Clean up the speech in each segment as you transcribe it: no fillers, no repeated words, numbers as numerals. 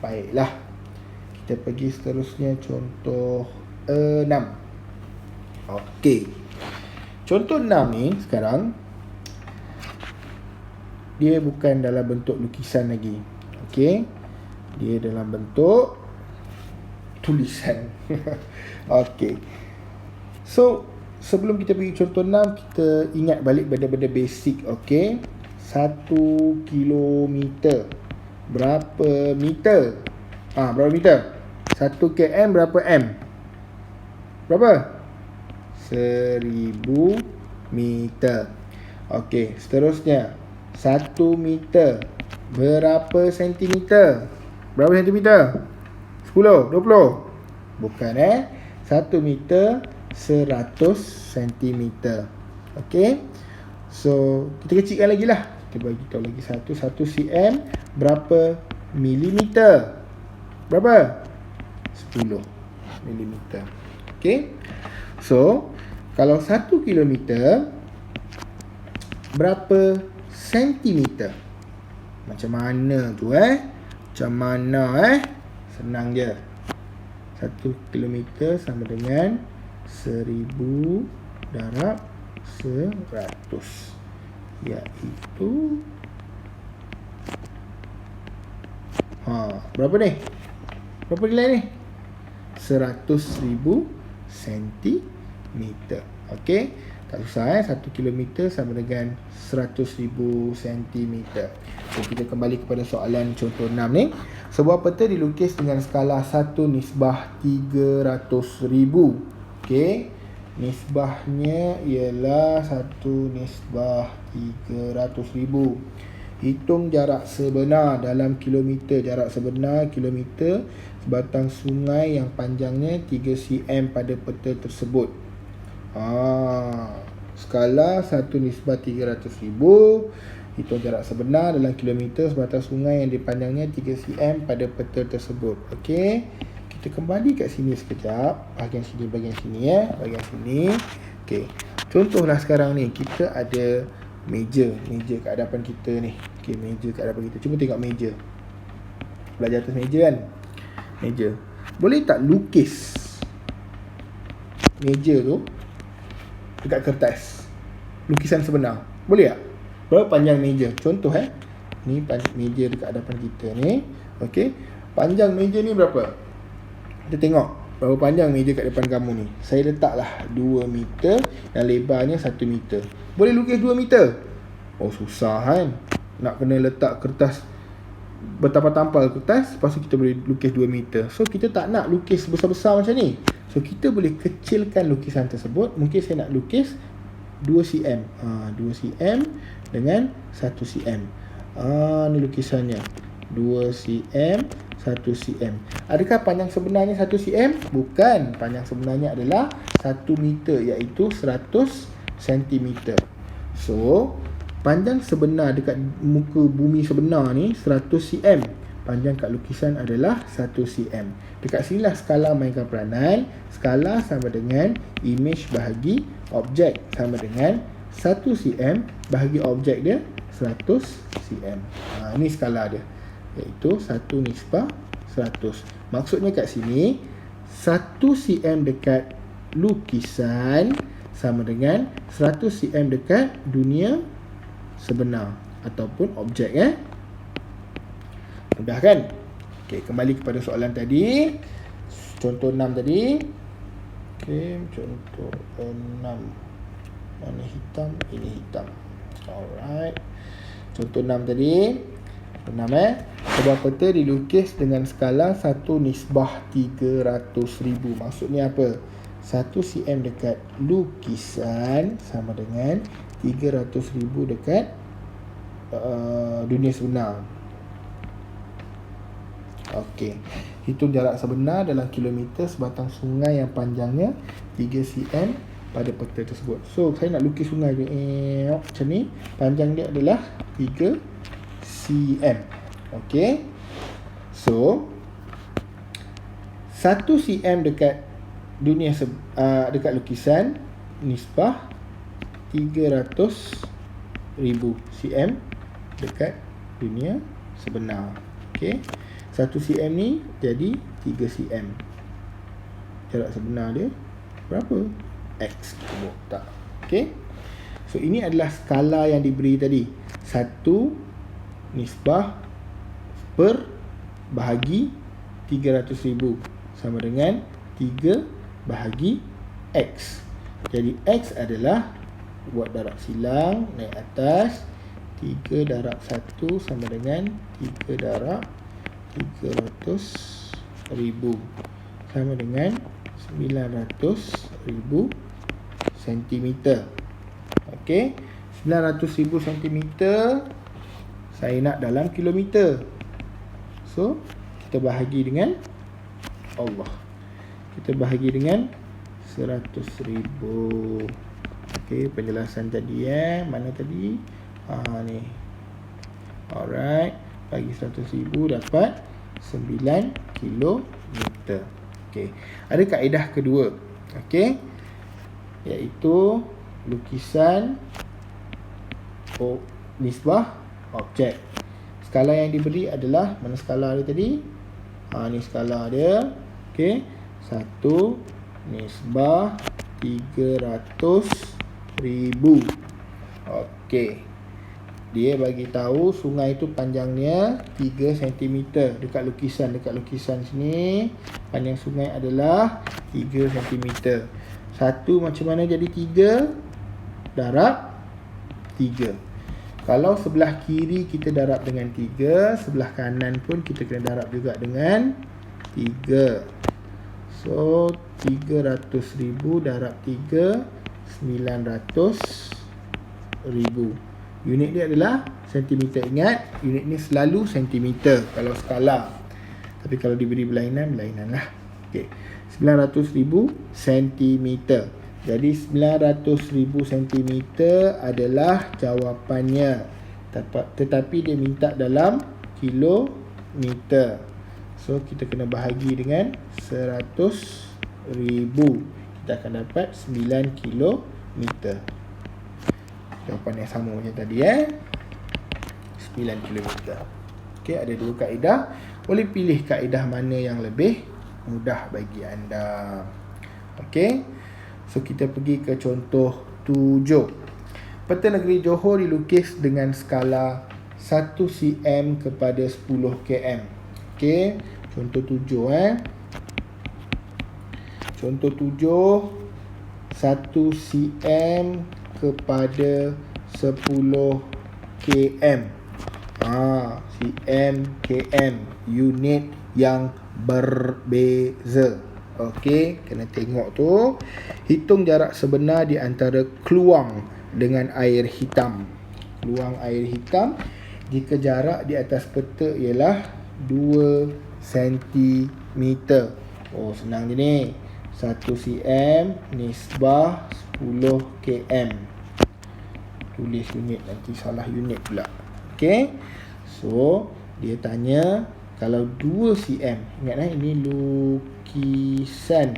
Baiklah, kita pergi seterusnya, contoh 6. Okey, contoh 6 ni sekarang dia bukan dalam bentuk lukisan lagi. Okey, dia dalam bentuk tulisan. Okey, so sebelum kita pergi contoh 6, kita ingat balik benda-benda basic. Okey, 1 kilometer berapa meter? Berapa meter? 1 km berapa m? Berapa? 1000 meter. Okey, seterusnya 1 meter berapa sentimeter? Berapa sentimeter? 10, 20? Bukan 1 meter 100 sentimeter. Okey, so kita kecilkan lagi lah. Kita bagi tahu lagi 1 cm berapa milimeter? Berapa? 10 milimeter. Okey, so kalau 1 kilometer berapa sentimeter? Macam mana tu Macam mana Senang je. 1 kilometer sama dengan 1000 darab 100, iaitu berapa ni? Berapa nilai ni? 100,000 sentimeter. Okey, tak susah 1 kilometer sama dengan 100,000 sentimeter. So, kita kembali kepada soalan contoh 6 ni. Sebuah peta dilukis dengan skala 1/300,000. Okey, nisbahnya ialah 1/300,000. Hitung jarak sebenar dalam kilometer. Jarak sebenar kilometer sebatang sungai yang panjangnya 3 cm pada peta tersebut. Skala 1/300,000. Hitung jarak sebenar dalam kilometer sebatang sungai yang dipanjangnya 3 cm pada peta tersebut. Okey, kita kembali kat sini sekejap. Bahagian sini, bahagian sini. Okey, contohlah sekarang ni kita ada meja kat hadapan kita ni. Okey, meja kat hadapan kita. Cuba tengok meja. Belajar atas meja kan? Meja. Boleh tak lukis meja tu dekat kertas? Lukisan sebenar. Boleh tak? Berapa panjang meja? Contoh ni meja dekat hadapan kita ni. Okey, panjang meja ni berapa? Kita tengok berapa panjang meja kat depan kamu ni. Saya letaklah 2 meter dan lebarnya 1 meter. Boleh lukis 2 meter? Oh, susah kan? Nak kena letak kertas, bertampal-tampal kertas, lepas tu kita boleh lukis 2 meter. So, kita tak nak lukis besar-besar macam ni. So, kita boleh kecilkan lukisan tersebut. Mungkin saya nak lukis 2 cm. 2 cm dengan 1 cm. Ni lukisannya. 2 cm, 1 cm. Adakah panjang sebenarnya 1 cm? Bukan. Panjang sebenarnya adalah 1 meter, iaitu 100 cm. So, panjang sebenar dekat muka bumi sebenar ni 100 cm. Panjang kat lukisan adalah 1 cm. Dekat sinilah skala mainkan peranan. Skala sama dengan imej bahagi objek, sama dengan 1 cm bahagi objek dia 100 cm. Ni skala dia, iaitu 1/100. Maksudnya kat sini 1 cm dekat lukisan sama dengan 100 cm dekat dunia sebenar ataupun objek. Mudah kan? Okey, kembali kepada soalan tadi. Contoh 6 tadi. Okey, contoh 6. Mana hitam? Ini hitam. Alright. Contoh 6 tadi. 6 sebuah peta dilukis dengan skala 1/300,000. Maksudnya apa? 1 cm dekat lukisan sama dengan 300,000 dekat dunia sebenar. Okey, hitung jarak sebenar dalam kilometer sebatang sungai yang panjangnya 3 cm pada peta tersebut. So, saya nak lukis sungai je. Macam ni. Panjang dia adalah 3 cm. Okey. So, 1 cm dekat dunia dekat lukisan nisbah 300,000 cm dekat dunia sebenar. Okey. 1 cm ni jadi 3 cm. Jarak sebenar dia berapa? X. Kita buat tak. Okay. So ini adalah skala yang diberi tadi. 1 nisbah per bahagi 300,000 sama dengan 3 bahagi X. Jadi X adalah, buat darab silang, naik atas, 3 darab 1 sama dengan 3 darab 300,000 sama dengan 900,000 cm. Okey, 900,000 cm saya nak dalam kilometer. So, kita bahagi dengan Allah. Kita bahagi dengan 100,000. Okey, penjelasan tadi mana tadi? Ni. Alright, bagi 100,000 dapat 9 kilometer. Okey, ada kaedah kedua. Okey, iaitu lukisan nisbah objek. Skala yang diberi adalah, mana skala dia tadi? Ni skala dia. Okey, 1 nisbah 300,000. Okey, dia bagi tahu sungai tu panjangnya 3 cm. Dekat lukisan sini panjang sungai adalah 3 cm. 1 macam mana jadi 3? Darab 3. Kalau sebelah kiri kita darab dengan 3, sebelah kanan pun kita kena darab juga dengan 3. So 300,000 darab 3, 900,000. Unit dia adalah sentimeter. Ingat, unit ni selalu sentimeter kalau skala. Tapi kalau diberi berlainan lah. Okey, 900,000 sentimeter. Jadi 900,000 cm adalah jawapannya. Tetapi dia minta dalam kilometer. So kita kena bahagi dengan 100,000. Kita akan dapat 9 kilometer. Jawapan yang sama macam tadi 9 kilometer. Okey, ada dua kaedah. Boleh pilih kaedah mana yang lebih mudah bagi anda. Okey. So kita pergi ke contoh 7. Peta negeri Johor dilukis dengan skala 1 cm kepada 10 km. Okey, contoh 7 Contoh 7, 1 cm kepada 10 km. cm, km, unit yang berbeza. Okey, kena tengok tu. Hitung jarak sebenar di antara keluang dengan air hitam. Keluang air hitam jika jarak di atas peta ialah 2 cm. Oh, senang je ni. 1 cm nisbah 10 km. Tulis unit, nanti salah unit pula. Okey. So, dia tanya kalau 2 cm. Ingat ini lukisan.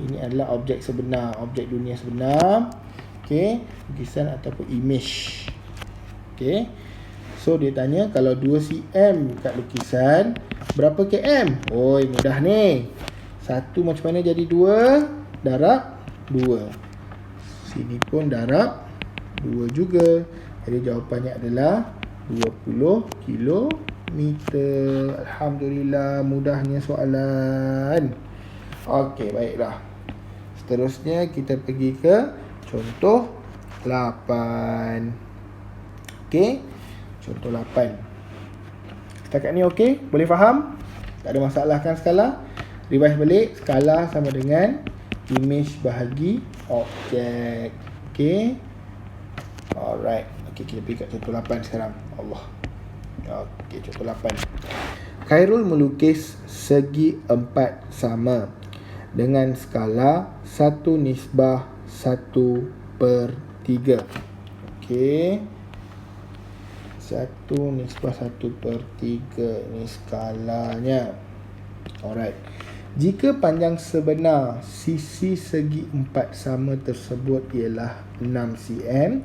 Ini adalah objek sebenar, objek dunia sebenar. Okey, lukisan ataupun image. Okey. So dia tanya kalau 2 cm kat lukisan, berapa km? Oi, mudah ni. 1 macam mana jadi 2? Darab 2. Sini pun darab 2 juga. Jadi jawapannya adalah 20 kilometer. Alhamdulillah, mudahnya soalan. Okey, baiklah. Seterusnya kita pergi ke contoh 8. Okey, contoh 8. Setakat ni okey? Boleh faham? Tak ada masalah kan skala? Revise balik. Skala sama dengan image bahagi objek. Okey. Alright. Okey, kita pergi kat contoh 8 sekarang. Allah. Okey, contoh 8. Khairul melukis segi 4 sama dengan skala 1 nisbah 1/3. Okey. 1 nisbah 1/3 ni skalanya. Alright. Jika panjang sebenar sisi segi 4 sama tersebut ialah 6 cm,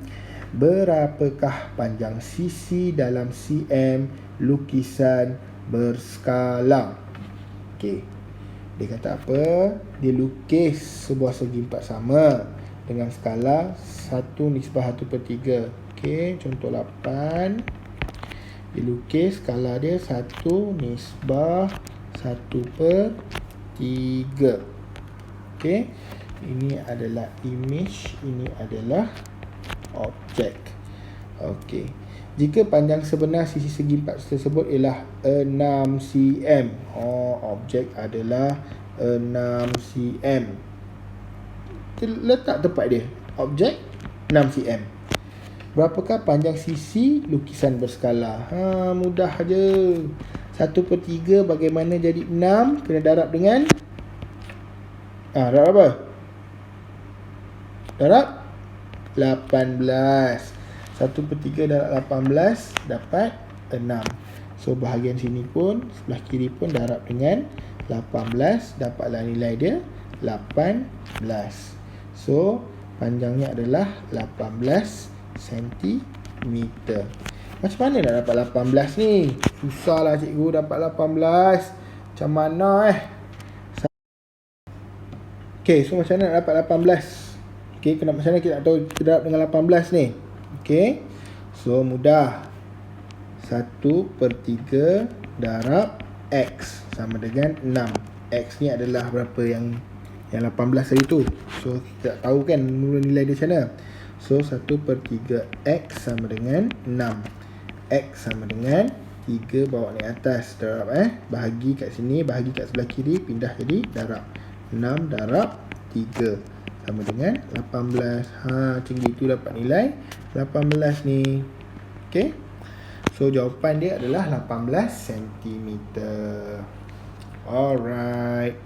berapakah panjang sisi dalam cm lukisan berskala. Okey. Dia kata apa? Dia lukis sebuah segi empat sama dengan skala 1/1/3. Okey, contoh 8. Dia lukis skala dia 1/1/3. Okey. Ini adalah image, ini adalah objek. Okey. Jika panjang sebenar sisi segi empat tersebut ialah 6 cm. Objek adalah 6 cm. Letak tempat dia. Objek 6 cm. Berapakah panjang sisi lukisan berskala? Mudah je. 1/3 bagaimana jadi 6? Kena darab dengan darab apa? Darab 18. 1/3 darab 18 dapat 6. So bahagian sini pun, sebelah kiri pun darab dengan 18. Dapatlah nilai dia 18. So panjangnya adalah 18 cm. Macam mana nak dapat 18 ni? Susahlah cikgu dapat 18. Macam mana Okay, so macam mana nak dapat 18? Okay, macam mana kita nak tahu kita darab dengan 18 ni? Okay, so mudah. 1/3 darab X sama dengan 6. X ni adalah berapa yang 18 tadi tu. So kita tak tahu kan nilai dia macam mana. So 1/3 X sama dengan 6. X sama dengan 3 bawa naik atas. Darab bahagi kat sini, bahagi kat sebelah kiri, pindah jadi darab. 6 darab 3 sama dengan 18. Macam itu dapat nilai 18 ni. Okay, so jawapan dia adalah 18 cm. Alright.